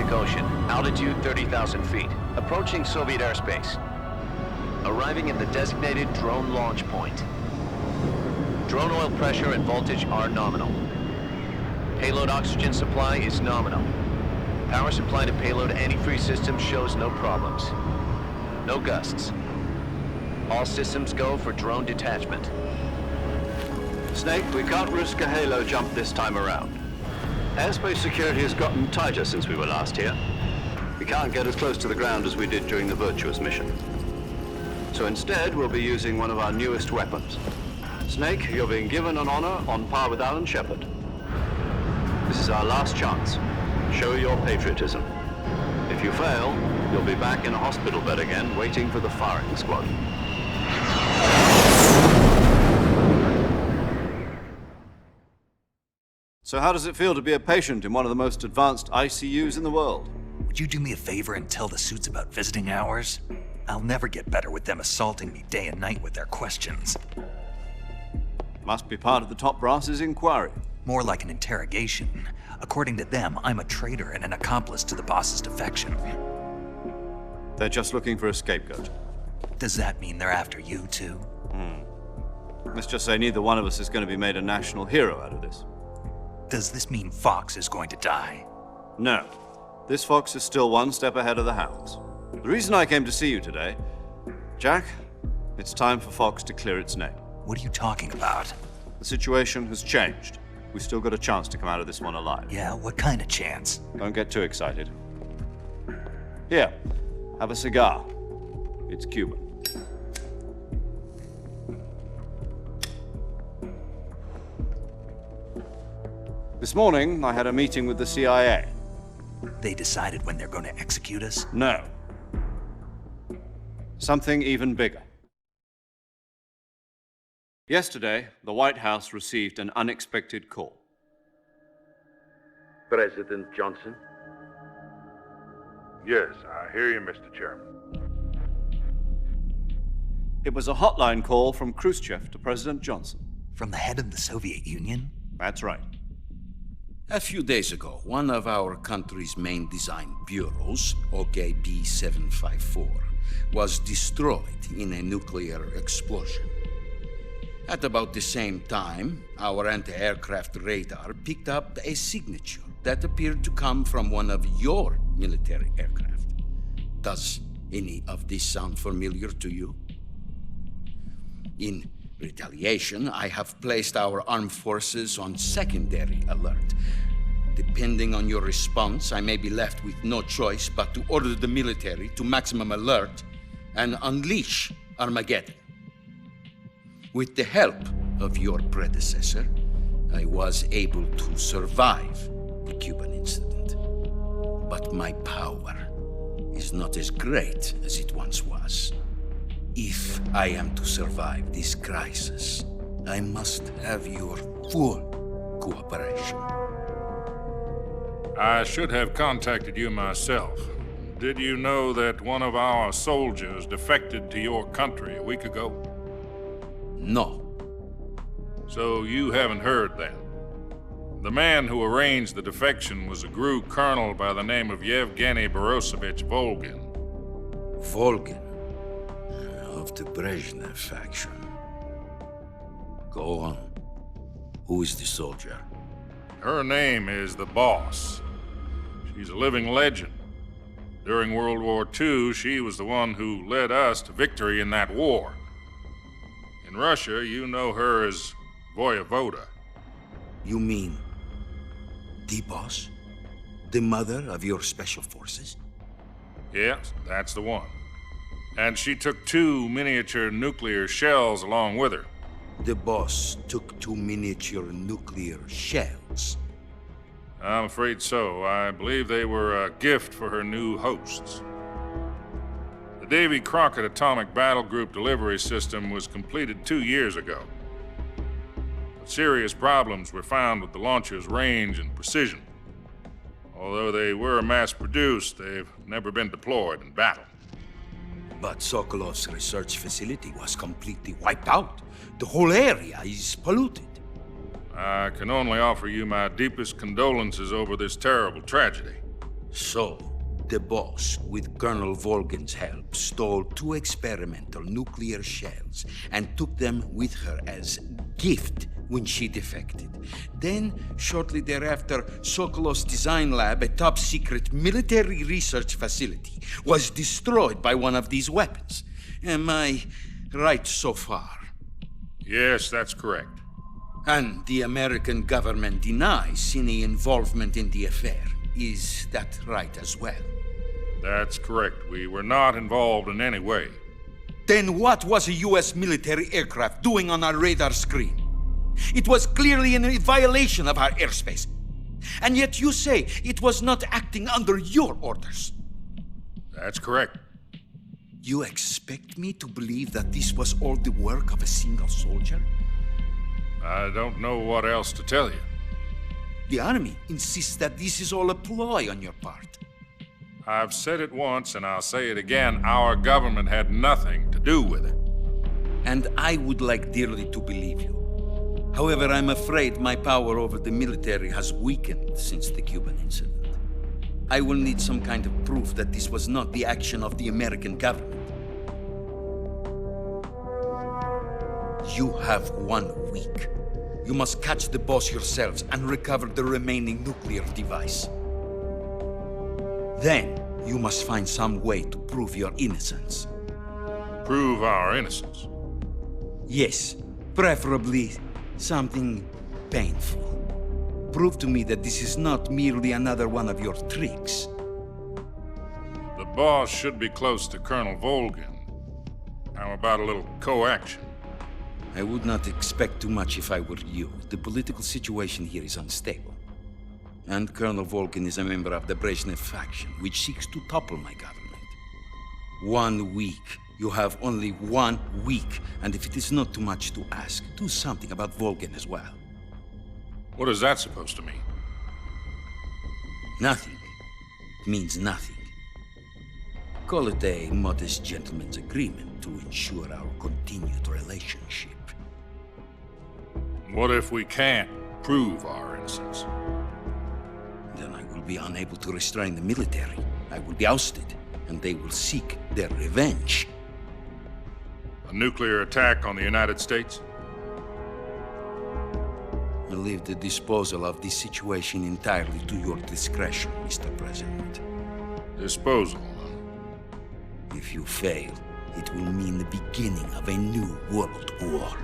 Arctic Ocean, altitude 30,000 feet, approaching Soviet airspace. Arriving at the designated drone launch point. Drone oil pressure and voltage are nominal. Payload oxygen supply is nominal. Power supply to payload antifreeze system shows no problems. No gusts. All systems go for drone detachment. Snake, we can't risk a halo jump this time around. Airspace security has gotten tighter since we were last here. We can't get as close to the ground as we did during the Virtuous mission. So instead, we'll be using one of our newest weapons. Snake, you're being given an honor on par with Alan Shepard. This is our last chance. Show your patriotism. If you fail, you'll be back in a hospital bed again, waiting for the firing squad. So how does it feel to be a patient in one of the most advanced ICUs in the world? Would you do me a favor and tell the suits about visiting hours? I'll never get better with them assaulting me day and night with their questions. Must be part of the top brass's inquiry. More like an interrogation. According to them, I'm a traitor and an accomplice to the boss's defection. They're just looking for a scapegoat. Does that mean they're after you too? Let's just say neither one of us is going to be made a national hero out of this. Does this mean Fox is going to die? No. This fox is still one step ahead of the hounds. The reason I came to see you today, Jack, it's time for Fox to clear its name. What are you talking about? The situation has changed. We've still got a chance to come out of this one alive. Yeah, what kind of chance? Don't get too excited. Here, have a cigar. It's Cuban. This morning, I had a meeting with the CIA. They decided when they're going to execute us? No. Something even bigger. Yesterday, the White House received an unexpected call. President Johnson? Yes, I hear you, Mr. Chairman. It was a hotline call from Khrushchev to President Johnson. From the head of the Soviet Union? That's right. A few days ago, one of our country's main design bureaus, OKB 754, was destroyed in a nuclear explosion. At about the same time, our anti-aircraft radar picked up a signature that appeared to come from one of your military aircraft. Does any of this sound familiar to you? In retaliation, I have placed our armed forces on secondary alert. Depending on your response, I may be left with no choice but to order the military to maximum alert and unleash Armageddon. With the help of your predecessor, I was able to survive the Cuban incident. But my power is not as great as it once was. If I am to survive this crisis, I must have your full cooperation. I should have contacted you myself. Did you know that one of our soldiers defected to your country a week ago? No. So you haven't heard then. The man who arranged the defection was a GRU colonel by the name of Yevgeny Borosovich Volgin. Volgin, of the Brezhnev faction. Go on. Who is the soldier? Her name is the Boss. She's a living legend. During World War II, she was the one who led us to victory in that war. In Russia, you know her as Voyevoda. You mean the boss? The mother of your special forces? Yes, that's the one. And she took 2 miniature nuclear shells along with her. The boss took 2 miniature nuclear shells. I'm afraid so. I believe they were a gift for her new hosts. The Davy Crockett Atomic Battle Group delivery system was completed 2 years ago. But serious problems were found with the launcher's range and precision. Although they were mass-produced, they've never been deployed in battle. But Sokolov's research facility was completely wiped out. The whole area is polluted. I can only offer you my deepest condolences over this terrible tragedy. So, the boss, with Colonel Volgin's help, stole 2 experimental nuclear shells and took them with her as gift when she defected. Then, shortly thereafter, Sokolov's design lab, a top-secret military research facility, was destroyed by one of these weapons. Am I right so far? Yes, that's correct. And the American government denies any involvement in the affair. Is that right as well? That's correct. We were not involved in any way. Then what was a US military aircraft doing on our radar screen? It was clearly in violation of our airspace. And yet you say it was not acting under your orders. That's correct. You expect me to believe that this was all the work of a single soldier? I don't know what else to tell you. The Army insists that this is all a ploy on your part. I've said it once and I'll say it again. Our government had nothing to do with it. And I would like dearly to believe you. However, I'm afraid my power over the military has weakened since the Cuban incident. I will need some kind of proof that this was not the action of the American government. You have 1 week. You must catch the boss yourselves and recover the remaining nuclear device. Then, you must find some way to prove your innocence. Prove our innocence. Yes, preferably something painful. Prove to me that this is not merely another one of your tricks. The boss should be close to Colonel Volgin. How about a little co-action? I would not expect too much if I were you. The political situation here is unstable. And Colonel Volgin is a member of the Brezhnev faction, which seeks to topple my government. 1 week. You have only 1 week, and if it is not too much to ask, do something about Volgin as well. What is that supposed to mean? Nothing. It means nothing. Call it a modest gentleman's agreement to ensure our continued relationship. What if we can't prove our innocence? Then I will be unable to restrain the military. I will be ousted, and they will seek their revenge. A nuclear attack on the United States? I leave the disposal of this situation entirely to your discretion, Mr. President. Disposal, huh? If you fail, it will mean the beginning of a new world war.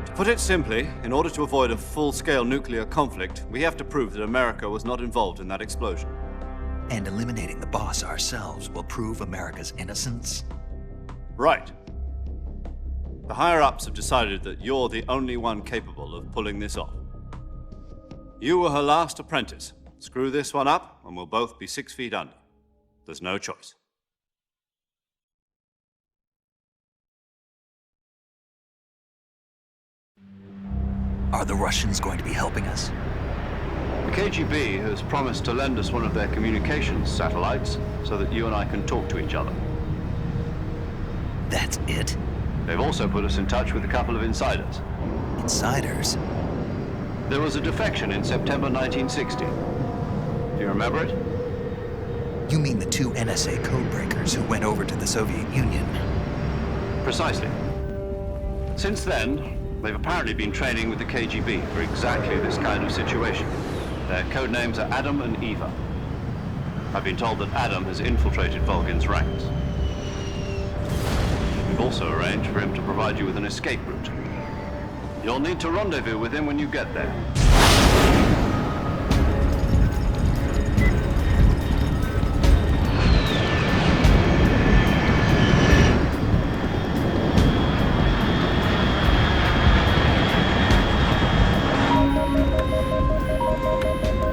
To put it simply, in order to avoid a full-scale nuclear conflict, we have to prove that America was not involved in that explosion. And eliminating the boss ourselves will prove America's innocence? Right. The higher-ups have decided that you're the only one capable of pulling this off. You were her last apprentice. Screw this one up, and we'll both be 6 feet under. There's no choice. Are the Russians going to be helping us? The KGB has promised to lend us one of their communications satellites so that you and I can talk to each other. That's it? They've also put us in touch with a couple of insiders. Insiders? There was a defection in September 1960. Do you remember it? You mean the 2 NSA codebreakers who went over to the Soviet Union? Precisely. Since then, they've apparently been training with the KGB for exactly this kind of situation. Their code names are Adam and Eva. I've been told that Adam has infiltrated Volgin's ranks. We've also arranged for him to provide you with an escape route. You'll need to rendezvous with him when you get there.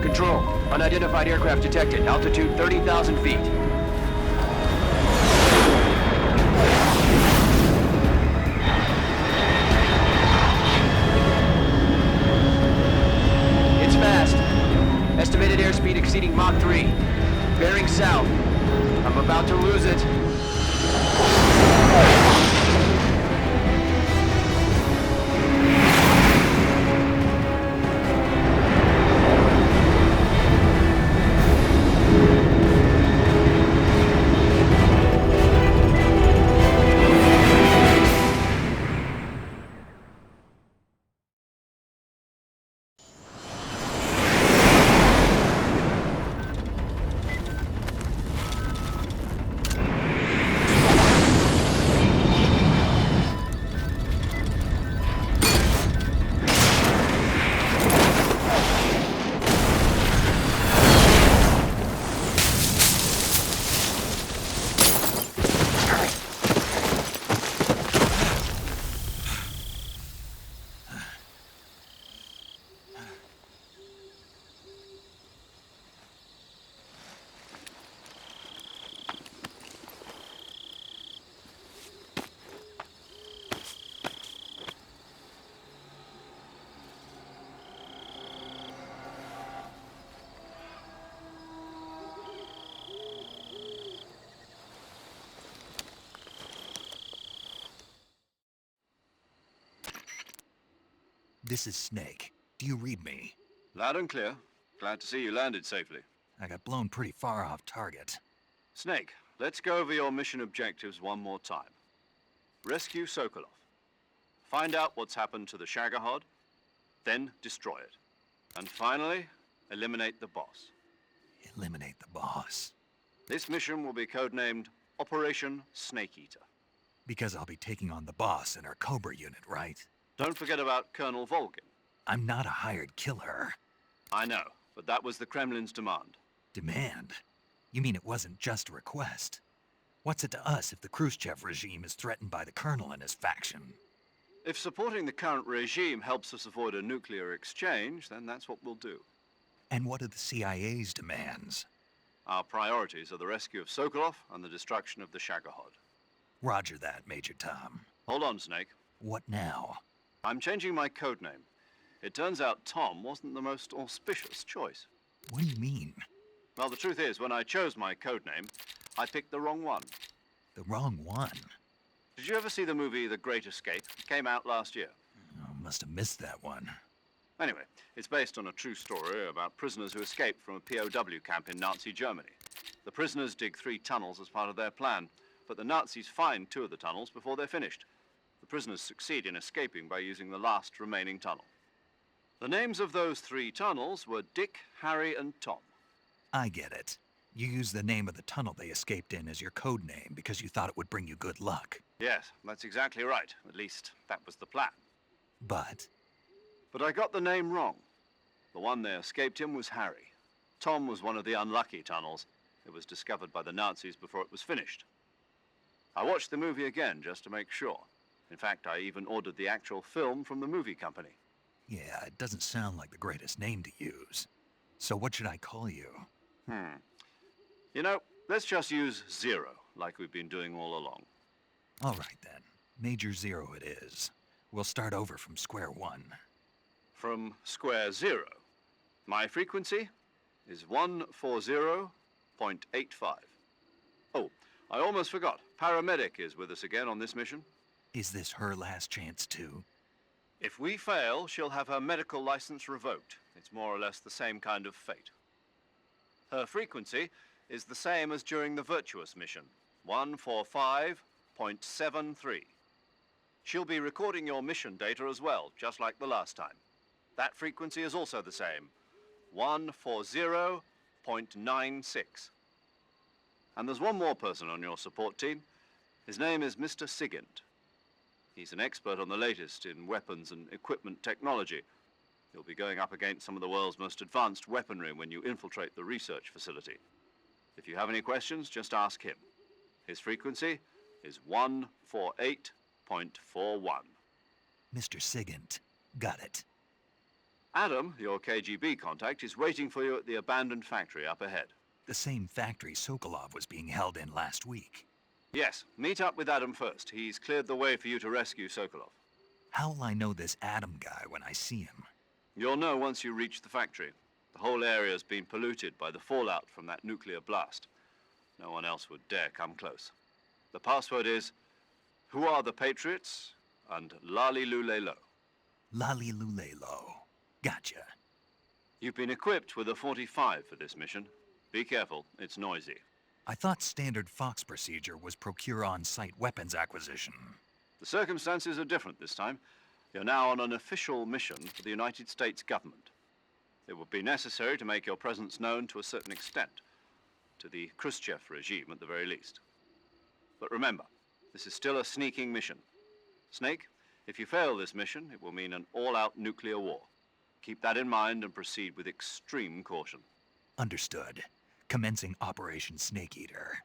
Control, unidentified aircraft detected. Altitude 30,000 feet. It's fast. Estimated airspeed exceeding Mach 3. Bearing south. I'm about to lose it. This is Snake. Do you read me? Loud and clear. Glad to see you landed safely. I got blown pretty far off target. Snake, let's go over your mission objectives one more time. Rescue Sokolov. Find out what's happened to the Shagohod, then destroy it. And finally, eliminate the boss. Eliminate the boss. This mission will be codenamed Operation Snake Eater. Because I'll be taking on the boss in our Cobra unit, right? Don't forget about Colonel Volgin. I'm not a hired killer. I know, but that was the Kremlin's demand. Demand? You mean it wasn't just a request? What's it to us if the Khrushchev regime is threatened by the Colonel and his faction? If supporting the current regime helps us avoid a nuclear exchange, then that's what we'll do. And what are the CIA's demands? Our priorities are the rescue of Sokolov and the destruction of the Shagohod. Roger that, Major Tom. Hold on, Snake. What now? I'm changing my codename. It turns out Tom wasn't the most auspicious choice. What do you mean? Well, the truth is, when I chose my codename, I picked the wrong one. The wrong one? Did you ever see the movie The Great Escape? It came out last year. Oh, must have missed that one. Anyway, it's based on a true story about prisoners who escaped from a POW camp in Nazi Germany. The prisoners dig 3 tunnels as part of their plan, but the Nazis find 2 of the tunnels before they're finished. The prisoners succeed in escaping by using the last remaining tunnel. The names of those 3 tunnels were Dick, Harry, and Tom. I get it. You used the name of the tunnel they escaped in as your code name because you thought it would bring you good luck. Yes, that's exactly right. At least, that was the plan. But But I got the name wrong. The one they escaped in was Harry. Tom was one of the unlucky tunnels. It was discovered by the Nazis before it was finished. I watched the movie again just to make sure. In fact, I even ordered the actual film from the movie company. yeah, it doesn't sound like the greatest name to use. So what should I call you? You know, let's just use Zero, like we've been doing all along. All right then. Major Zero it is. We'll start over from square one. From square 0. My frequency is 140.85. Oh, I almost forgot. Paramedic is with us again on this mission. Is this her last chance too? If we fail, she'll have her medical license revoked. It's more or less the same kind of fate. Her frequency is the same as during the Virtuous mission, 145.73. She'll be recording your mission data as well, just like the last time. That frequency is also the same, 140.96. And there's one more person on your support team. His name is Mr. Sigint. He's an expert on the latest in weapons and equipment technology. You'll be going up against some of the world's most advanced weaponry when you infiltrate the research facility. If you have any questions, just ask him. His frequency is 148.41. Mr. Sigint. Got it. Adam, your KGB contact, is waiting for you at the abandoned factory up ahead. The same factory Sokolov was being held in last week. Yes, meet up with Adam first. He's cleared the way for you to rescue Sokolov. How will I know this Adam guy when I see him? You'll know once you reach the factory. The whole area's been polluted by the fallout from that nuclear blast. No one else would dare come close. The password is, "Who are the Patriots?" and "Lali Lule Lo." Lali Lulelo. Gotcha. You've been equipped with a 45 for this mission. Be careful, it's noisy. I thought standard Fox procedure was procure on-site weapons acquisition. The circumstances are different this time. You're now on an official mission for the United States government. It would be necessary to make your presence known to a certain extent, to the Khrushchev regime at the very least. But remember, this is still a sneaking mission. Snake, if you fail this mission, it will mean an all-out nuclear war. Keep that in mind and proceed with extreme caution. Understood. Commencing Operation Snake Eater.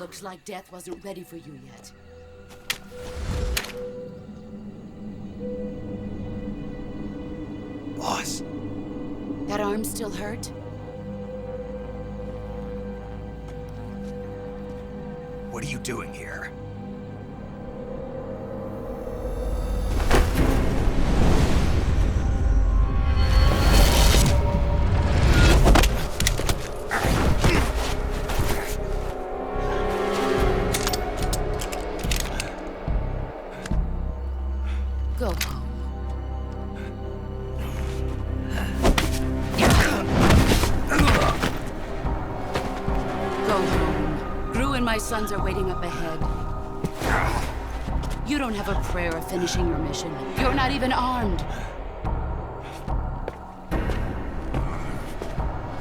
Looks like death wasn't ready for you yet. Boss, That arm still hurt? what are you doing here? Go home. Go home. Gru and my sons are waiting up ahead. You don't have a prayer of finishing your mission. You're not even armed.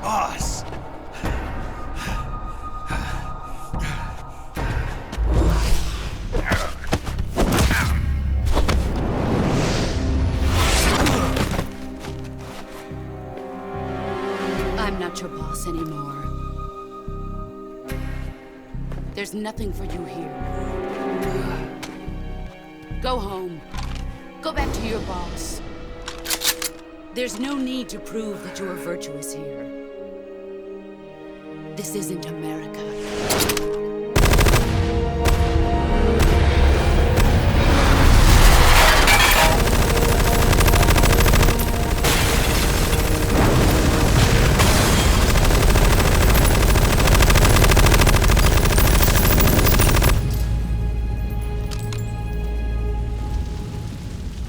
Boss! I'm not your boss anymore. There's nothing for you here. Go home. Go back to your boss. There's no need to prove that you are virtuous here. This isn't America.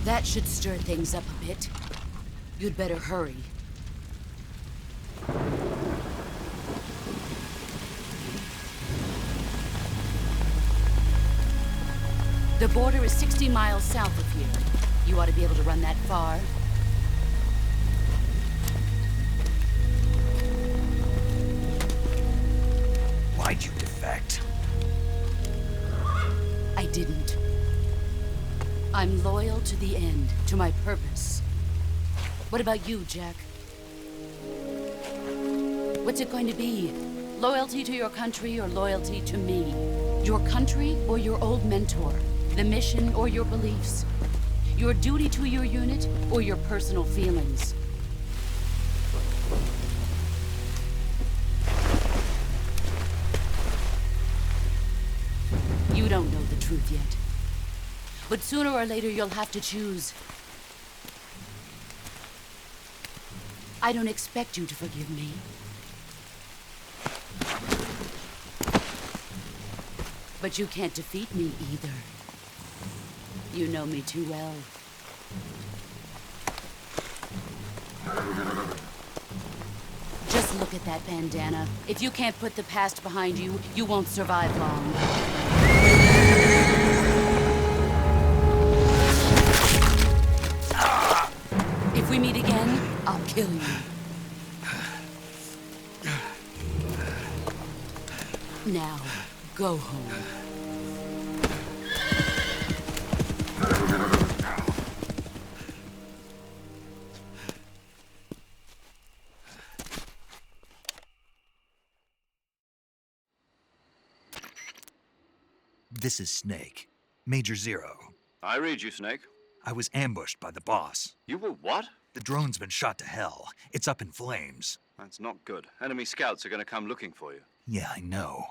That should stir things up a bit. You'd better hurry. The border is 60 miles south of here. You ought to be able to run that far. Why'd you defect? I didn't. I'm loyal to the end, to my purpose. What about you, Jack? What's it going to be? Loyalty to your country or loyalty to me? Your country or your old mentor? The mission or your beliefs? Your duty to your unit or your personal feelings? You don't know the truth yet. But sooner or later, you'll have to choose. I don't expect you to forgive me. But you can't defeat me either. You know me too well. Just look at that bandana. If you can't put the past behind you, you won't survive long. If we meet again, I'll kill you. Now, go home. This is Snake. Major Zero. I read you, Snake. I was ambushed by the boss. You were what? The drone's been shot to hell. It's up in flames. That's not good. Enemy scouts are going to come looking for you. Yeah, I know.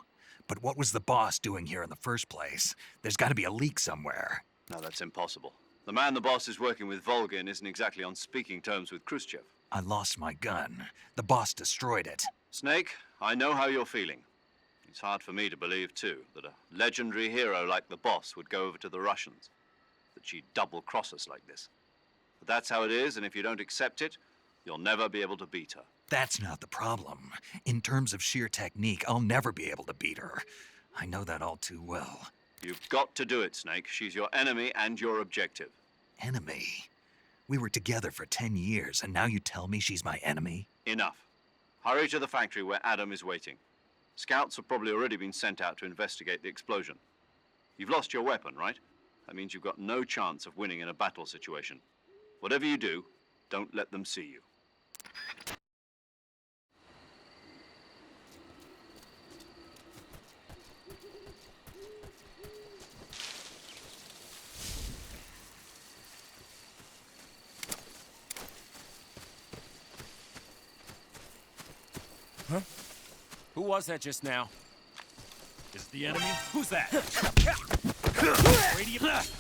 But what was the boss doing here in the first place? There's got to be a leak somewhere. No, that's impossible. The man the boss is working with, Volgin, isn't exactly on speaking terms with Khrushchev. I lost my gun. The boss destroyed it. Snake, I know how you're feeling. It's hard for me to believe, too, that a legendary hero like the boss would go over to the Russians. That she'd double-cross us like this. But that's how it is, and if you don't accept it, you'll never be able to beat her. That's not the problem. In terms of sheer technique, I'll never be able to beat her. I know that all too well. You've got to do it, Snake. She's your enemy and your objective. Enemy? We were together for 10 years, and now you tell me she's my enemy? Enough. Hurry to the factory where Adam is waiting. Scouts have probably already been sent out to investigate the explosion. You've lost your weapon, right? That means you've got no chance of winning in a battle situation. Whatever you do, don't let them see you. Who was that just now? Is the enemy? Who's that? Radiant.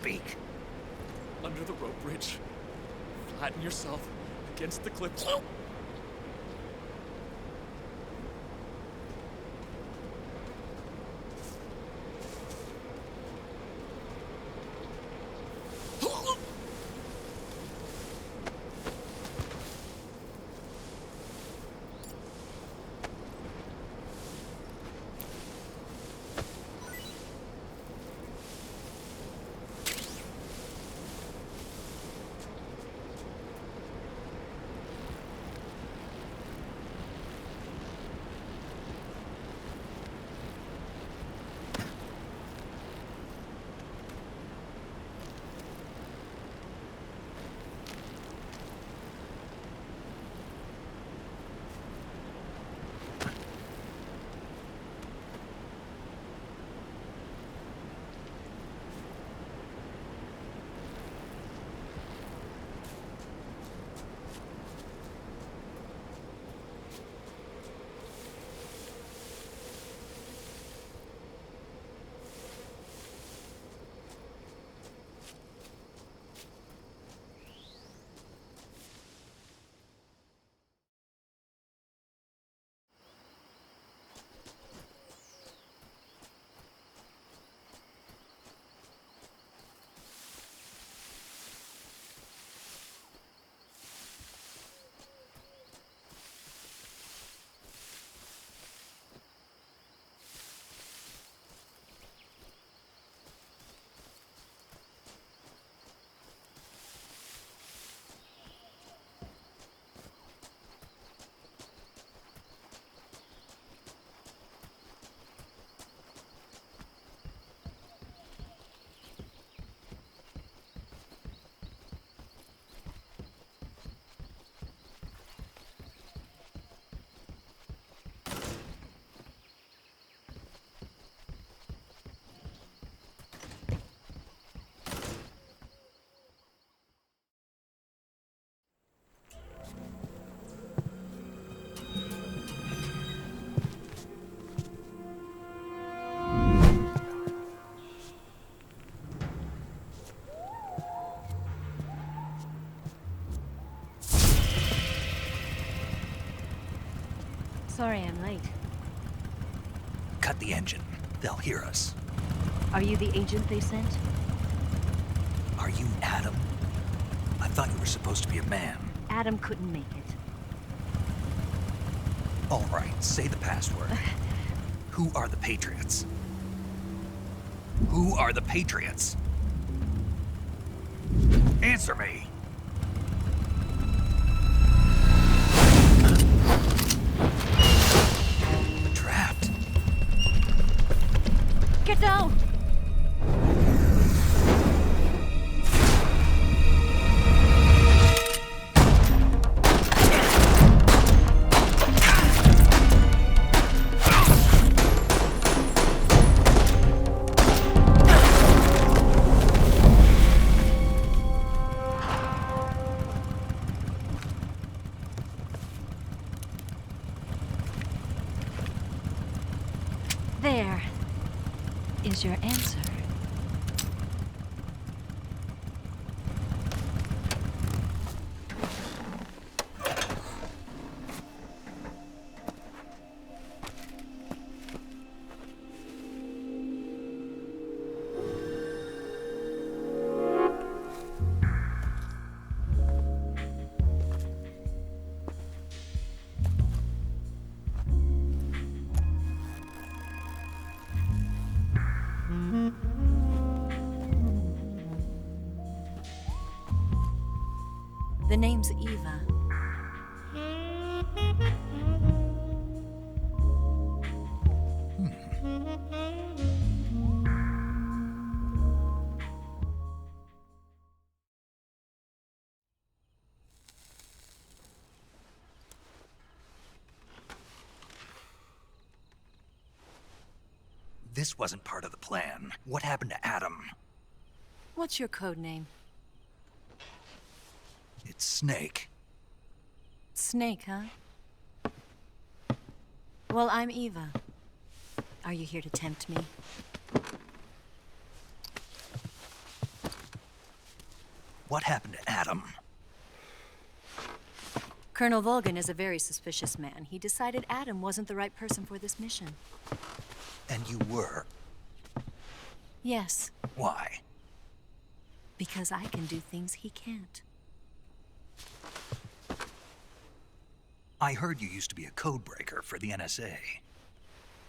speak. Under the rope bridge. Flatten yourself against the cliff. Sorry I'm late. Cut the engine. They'll hear us. Are you the agent they sent? Are you Adam? I thought you were supposed to be a man. Adam couldn't make it. All right, say the password. Who are the Patriots? Who are the Patriots? Answer me! Trapped. Get down! There is your answer. The name's Eva. This wasn't part of the plan. What happened to Adam? What's your code name? It's Snake. Snake, huh? Well, I'm Eva. Are you here to tempt me? What happened to Adam? Colonel Volgan is a very suspicious man. He decided Adam wasn't the right person for this mission. And you were? Yes, Why? because I can do things he can't. I heard you used to be a codebreaker for the NSA.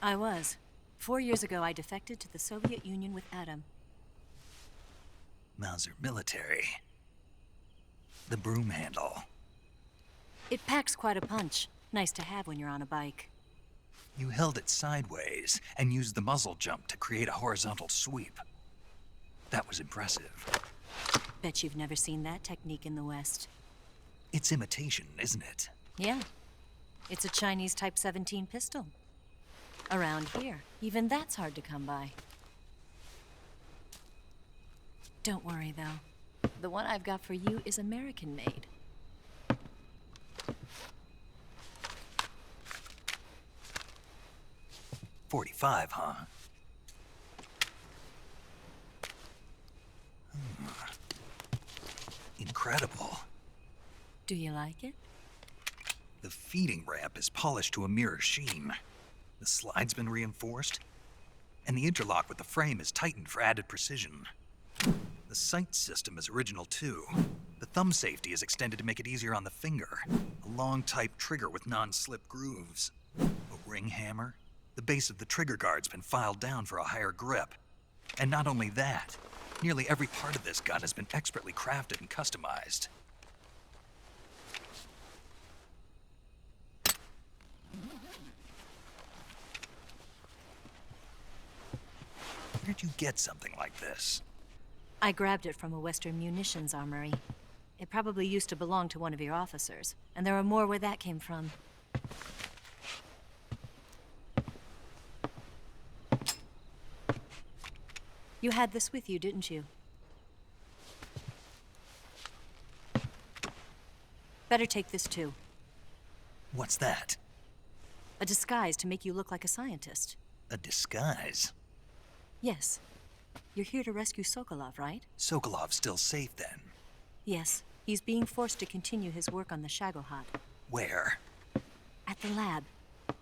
I was. 4 years ago, I defected to the Soviet Union with Adam. Mauser military. The broom handle. It packs quite a punch. Nice to have when you're on a bike. You held it sideways and used the muzzle jump to create a horizontal sweep. That was impressive. Bet you've never seen that technique in the West. It's imitation, isn't it? Yeah. It's a Chinese Type 17 pistol. Around here, even that's hard to come by. Don't worry, though. The one I've got for you is American-made. .45, huh? Incredible. Do you like it? The feeding ramp is polished to a mirror sheen. The slide's been reinforced, and the interlock with the frame is tightened for added precision. The sight system is original too. The thumb safety is extended to make it easier on the finger. A long type trigger with non-slip grooves. A ring hammer. The base of the trigger guard's been filed down for a higher grip. And not only that, nearly every part of this gun has been expertly crafted and customized. Where'd you get something like this? I grabbed it from a Western munitions armory. It probably used to belong to one of your officers, and there are more where that came from. You had this with you, didn't you? Better take this too. What's that? A disguise to make you look like a scientist. A disguise? Yes. You're here to rescue Sokolov, right? Sokolov's still safe then. Yes. He's being forced to continue his work on the Shagohod. Where? At the lab.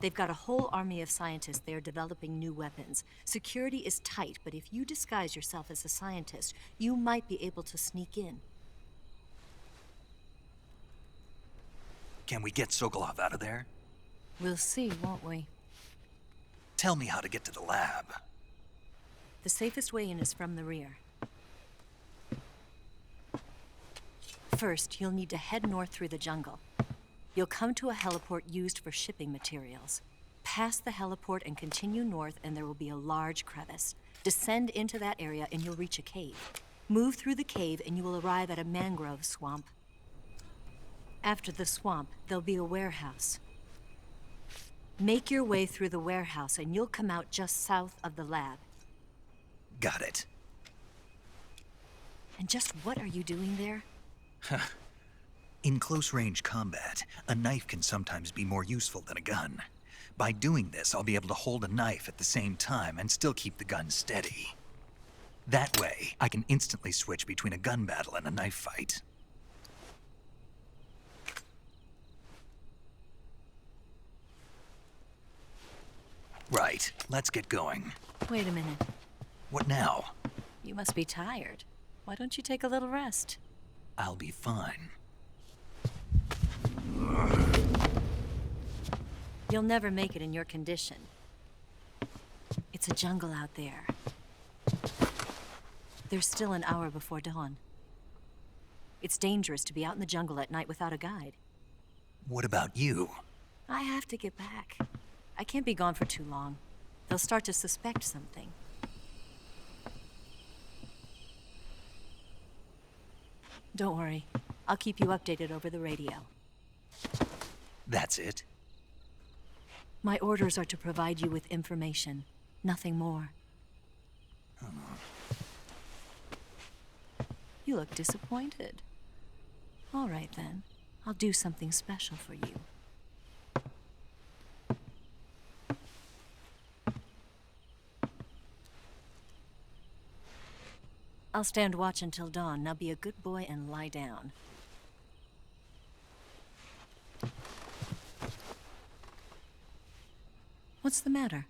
They've got a whole army of scientists there developing new weapons. Security is tight, but if you disguise yourself as a scientist, you might be able to sneak in. Can we get Sokolov out of there? We'll see, won't we? Tell me how to get to the lab. The safest way in is from the rear. First, you'll need to head north through the jungle. You'll come to a heliport used for shipping materials. Pass the heliport and continue north, and there will be a large crevice. Descend into that area and you'll reach a cave. Move through the cave and you will arrive at a mangrove swamp. After the swamp, there'll be a warehouse. Make your way through the warehouse and you'll come out just south of the lab. Got it. And just what are you doing there? In close-range combat, a knife can sometimes be more useful than a gun. By doing this, I'll be able to hold a knife at the same time and still keep the gun steady. That way, I can instantly switch between a gun battle and a knife fight. Right, let's get going. Wait a minute. What now? You must be tired. Why don't you take a little rest? I'll be fine. You'll never make it in your condition. It's a jungle out there. There's still an hour before dawn. It's dangerous to be out in the jungle at night without a guide. What about you? I have to get back. I can't be gone for too long. They'll start to suspect something. Don't worry. I'll keep you updated over the radio. That's it? My orders are to provide you with information, nothing more. You look disappointed. All right then. I'll do something special for you. I'll stand watch until dawn. Now be a good boy and lie down. What's the matter?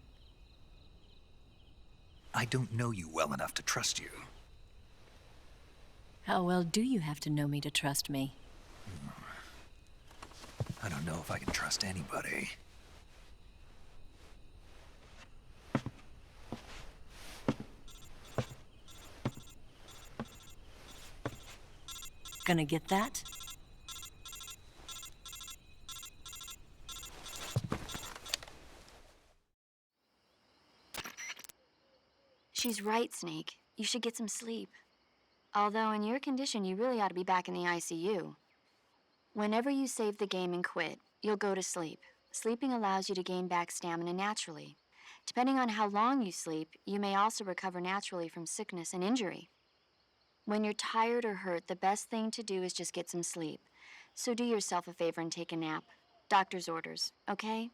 I don't know you well enough to trust you. How well do you have to know me to trust me? I don't know if I can trust anybody. Gonna get that? She's right, Snake. You should get some sleep. Although in your condition, you really ought to be back in the ICU. Whenever you save the game and quit, you'll go to sleep. Sleeping allows you to gain back stamina naturally. Depending on how long you sleep, you may also recover naturally from sickness and injury. When you're tired or hurt, the best thing to do is just get some sleep. So do yourself a favor and take a nap. Doctor's orders, okay?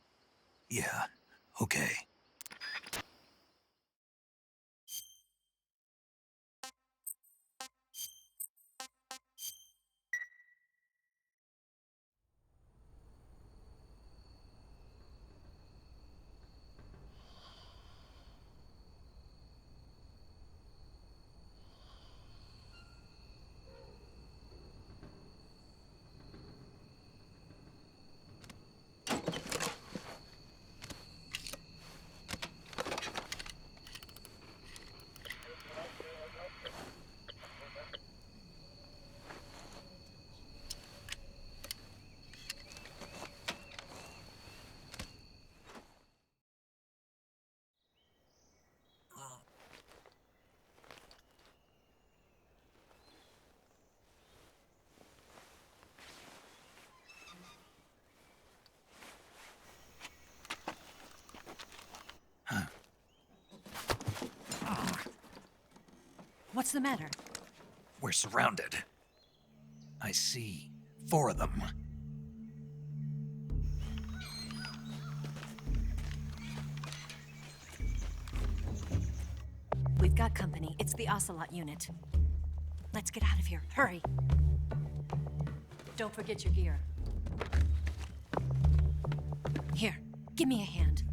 Yeah, okay. What's the matter? We're surrounded. I see 4 of them. We've got company. It's the Ocelot unit. Let's get out of here. Hurry. Don't forget your gear. Here, give me a hand.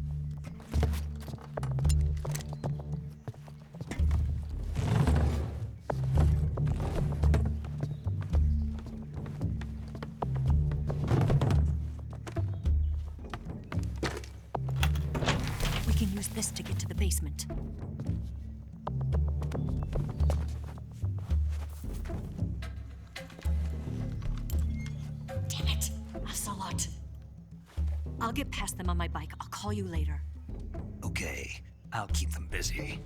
We can use this to get to the basement. Damn it, Ocelot. I'll get past them on my bike. I'll call you later. Okay, I'll keep them busy.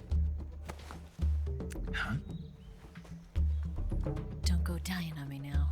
Huh? Don't go dying on me now.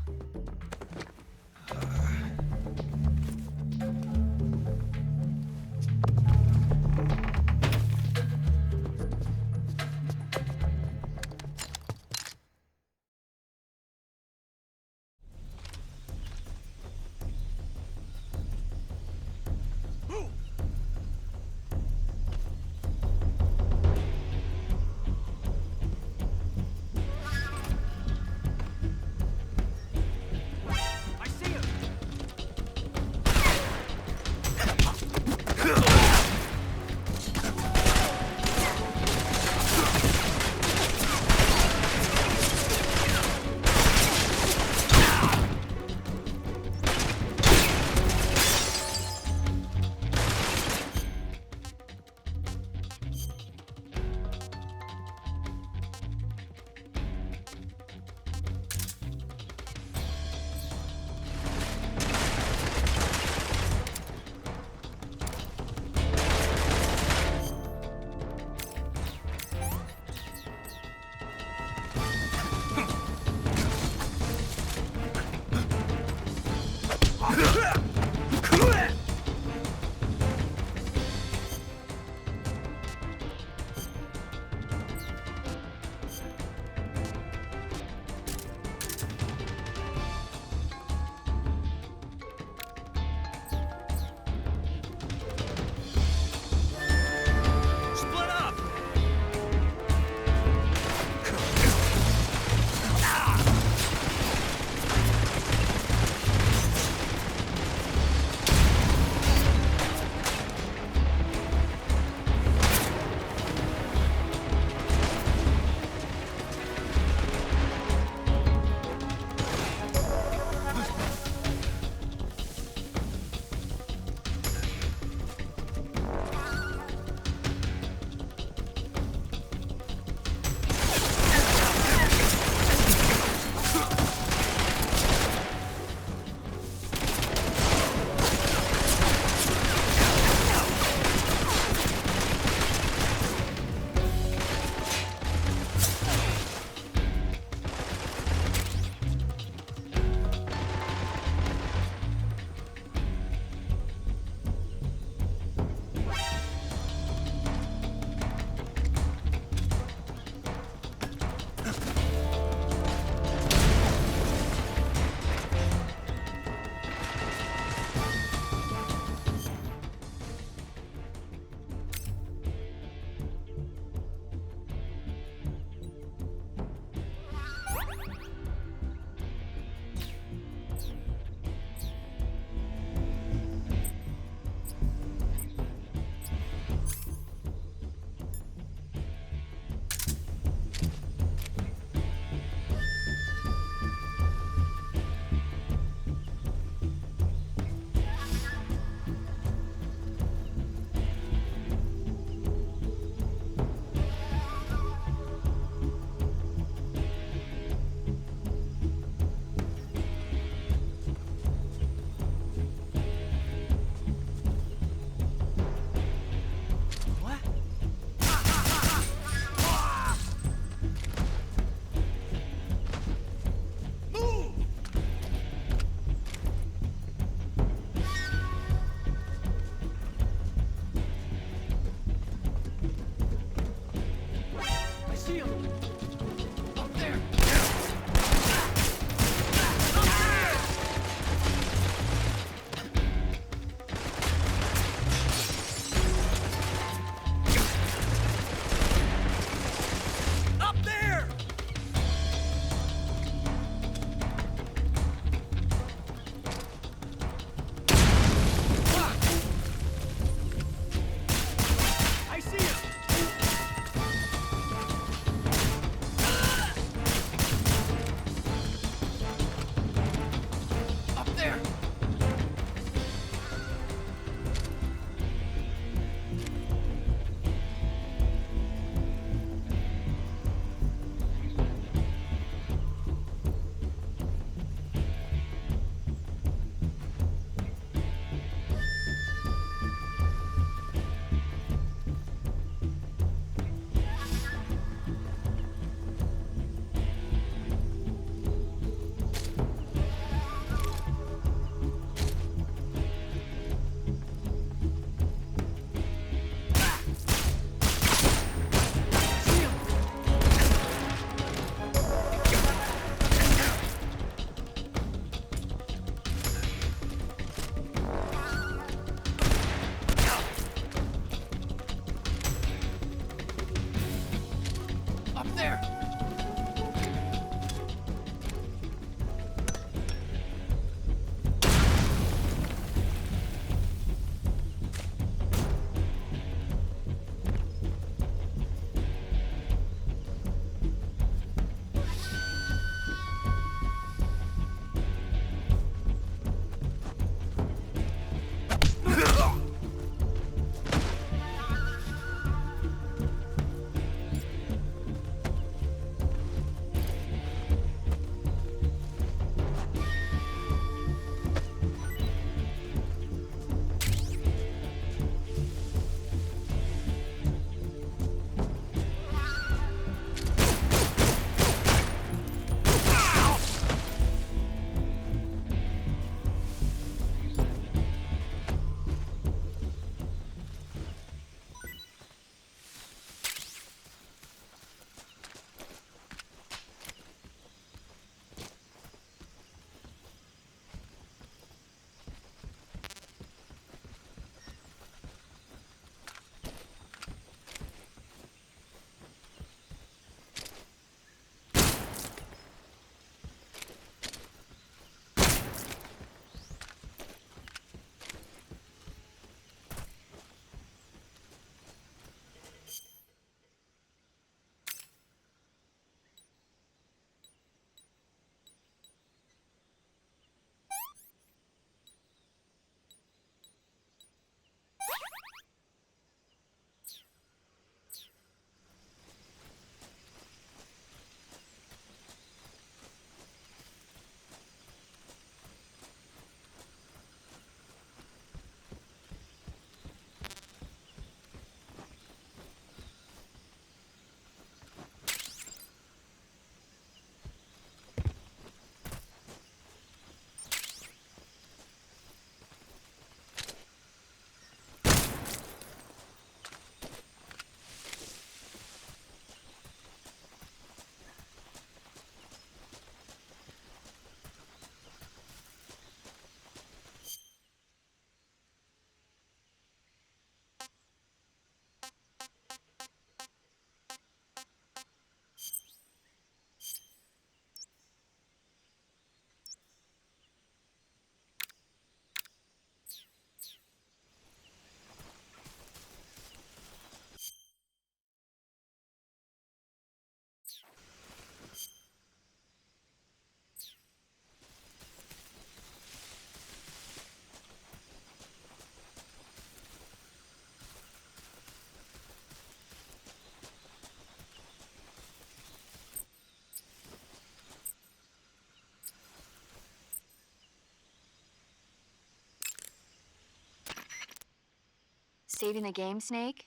saving the game, Snake?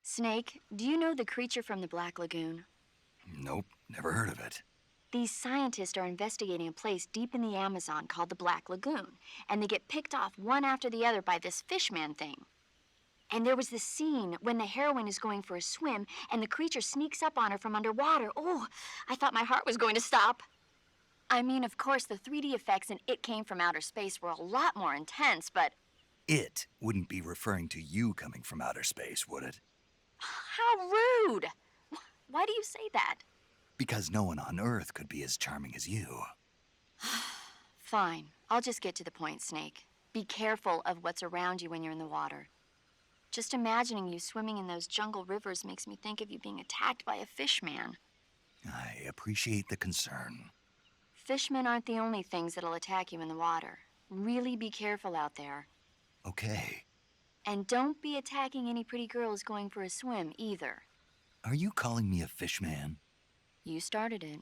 Snake, do you know the creature from the Black Lagoon? Nope, never heard of it. These scientists are investigating a place deep in the Amazon called the Black Lagoon, and they get picked off one after the other by this fishman thing. And there was this scene when the heroine is going for a swim, and the creature sneaks up on her from underwater. Oh, I thought my heart was going to stop. I mean, of course, the 3D effects in It Came from Outer Space were a lot more intense, but... It wouldn't be referring to you coming from outer space, would it? How rude! Why do you say that? Because no one on Earth could be as charming as you. Fine. I'll just get to the point, Snake. Be careful of what's around you when you're in the water. Just imagining you swimming in those jungle rivers makes me think of you being attacked by a fishman. I appreciate the concern. Fishmen aren't the only things that'll attack you in the water. Really be careful out there. Okay. And don't be attacking any pretty girls going for a swim, either. Are you calling me a fishman? You started it.